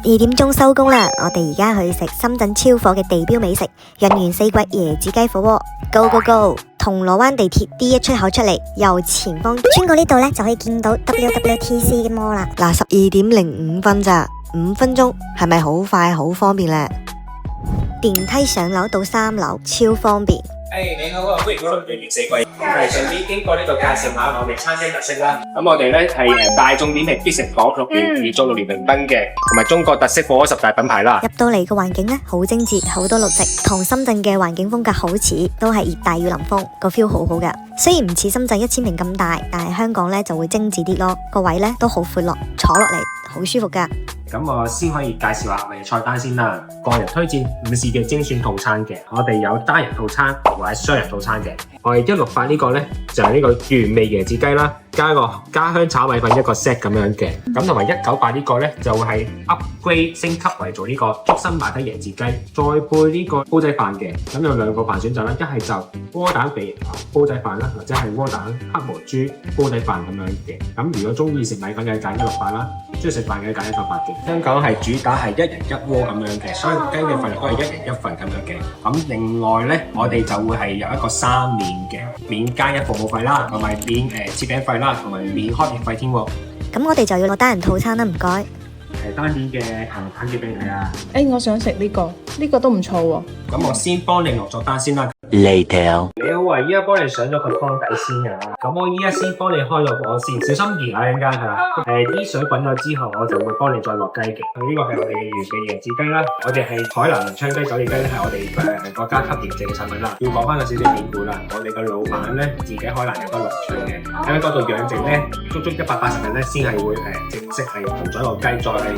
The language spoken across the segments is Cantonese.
12點鐘收工啦，我哋而家去食深圳超火嘅地標美食潤園四季椰子雞火鍋。Go go go！ 銅鑼灣地鐵 D1 出口出嚟，右前方穿過呢度呢，就可以見到 WWTC 嘅摩啦。嗱，12點05分咋，5分鐘係咪好快好方便呢？電梯上樓到3樓超方便。你好啊，歡迎光臨潤園四季。順便經過呢度介紹下我哋餐廳特色啦。咁我哋咧係大眾點評必食榜6年連續6年評分嘅，同埋中國特色火鍋10大品牌啦。入到嚟個環境咧好精緻，好多綠植，同深圳嘅環境風格好似，都係熱帶雨林風，個 feel 好好噶。雖然唔似深圳1000平咁大，但係香港咧就會精緻啲咯。個位咧都好闊落，坐落嚟好舒服噶。咁我先可以介紹下我哋菜單先啦。個人推薦午市嘅精選套餐嘅，我哋有單人套餐或者雙人套餐嘅。我哋168呢個呢，就係呢個原味椰子雞啦，加個家鄉炒米粉一個 set 咁樣嘅。咁同埋198呢個呢，就會係 upgrade 升級為做呢個竹笙馬蹄椰子雞，再配呢個煲仔飯嘅。咁有2個飯選擇啦，一係就窩蛋肥煲仔飯啦，或者係窩蛋黑毛豬煲仔飯咁樣嘅。咁如果中意食米粉嘅揀168啦，中意食飯嘅揀198嘅。香港係主打係1人1鍋咁樣嘅，所以雞嘅份亦都係1人1份咁樣嘅。咁另外呢，我哋就會係有一個3免嘅，免加一服務費啦，同埋免切餅費啦，同埋免開業費添喎。咁我哋就要攞單人套餐啦，唔該。係單點嘅攤住俾你啊！我想食呢個都唔錯喎。咁我先幫你落咗單先啦。Later。你好啊，依家幫你上咗個湯底先啊。咁我依家先幫你開咗火先，小心熱啊！陣間係啦。啲水滾咗之後，我就會幫你再落雞嘅。呢個係我哋嘅原味椰子雞啦。我哋係海南昌雞酒利雞咧，係我哋國家級認證嘅產品啦。要講翻個少少典故啦。我哋嘅老闆咧，自己海南有個農場嘅，喺嗰度養殖咧，足足180日咧，先係會正式係屠宰個雞，再係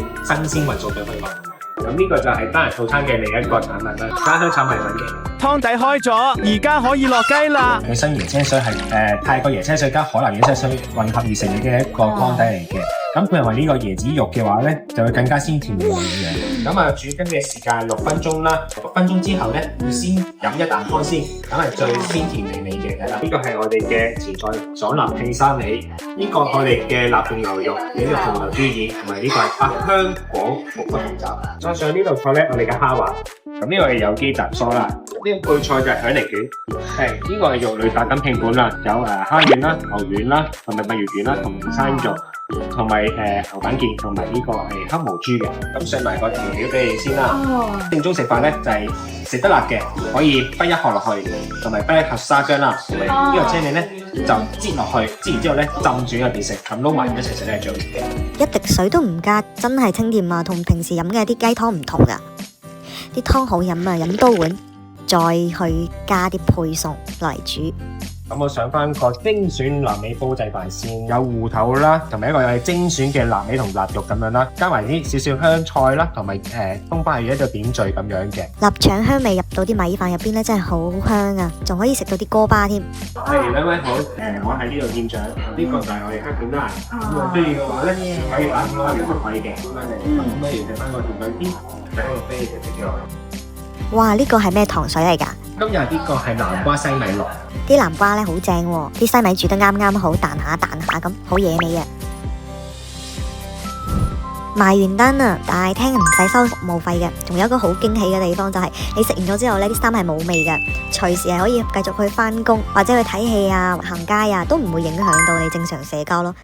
新鮮運送俾香港。咁呢個就係單人套餐嘅另一個產品啦，家鄉炒米粉嘅。湯底開咗，而家可以落雞啦。佢新椰青水係泰國椰青水加海南椰青水混合而成嘅一個湯底嚟嘅。咁配合呢個椰子肉嘅話咧，就會更加鮮甜美味嘅。咁啊，煮緊嘅時間6分鐘啦，6分鐘之後咧，要先飲一啖湯先，咁係最鮮甜美味嘅。係啦，呢個係我哋嘅前菜爽辣拼沙梨，呢個我哋嘅臘鳳牛肉，呢個紅油豬耳，同埋呢個係百香果木骨紅雜。再上呢道菜咧，我哋嘅蝦滑，咁呢個係有機雜蔬啦。呢個配菜就係響鈴卷，呢個係肉類大金拼盤啦，有蝦丸啦、牛丸啦，同埋墨魚丸啦，同山肉。同埋牛板腱，同埋呢個係黑毛豬嘅。咁上埋個調料俾你先啦。正宗食法咧就係食得辣嘅，可以跛一殼落去，同埋跛一盒沙薑啦，同埋呢個青檸咧就擠落去，擠完之後咧浸住入邊食，咁撈埋一齊食咧係最好食嘅。一滴水都唔加，真係清甜啊！同平時飲嘅啲雞湯唔同噶，啲湯好飲啊，飲多碗，再去加啲配餸落嚟煮。咁我上翻個精選臘味煲仔飯先，有芋頭啦，同埋一個係精選嘅臘味同臘肉咁樣啦，加埋啲少少香菜啦，同埋東巴魚一個點綴咁樣嘅。臘腸香味入到啲米飯入邊咧，真係好香啊！仲可以食到啲鍋巴添。係兩位好，我喺呢度店長，呢個就係我哋香片啦。咁啊，需要嘅話咧，可以打電話嚟買嘅。咁不如睇翻個甜品先，睇個飛嚟食咗。哇！呢個係咩糖水嚟㗎？今日呢個係南瓜西米露。啲南瓜咧好正喎，啲西米煮得啱啱好，彈下咁，好惹味啊！埋完單啦，大廳唔使收服務費嘅，仲有一個好驚喜嘅地方就係你食完咗之後呢，啲衫係冇味嘅，隨時係可以繼續去返工或者去睇戲啊、行街啊，都唔會影響到你正常社交咯。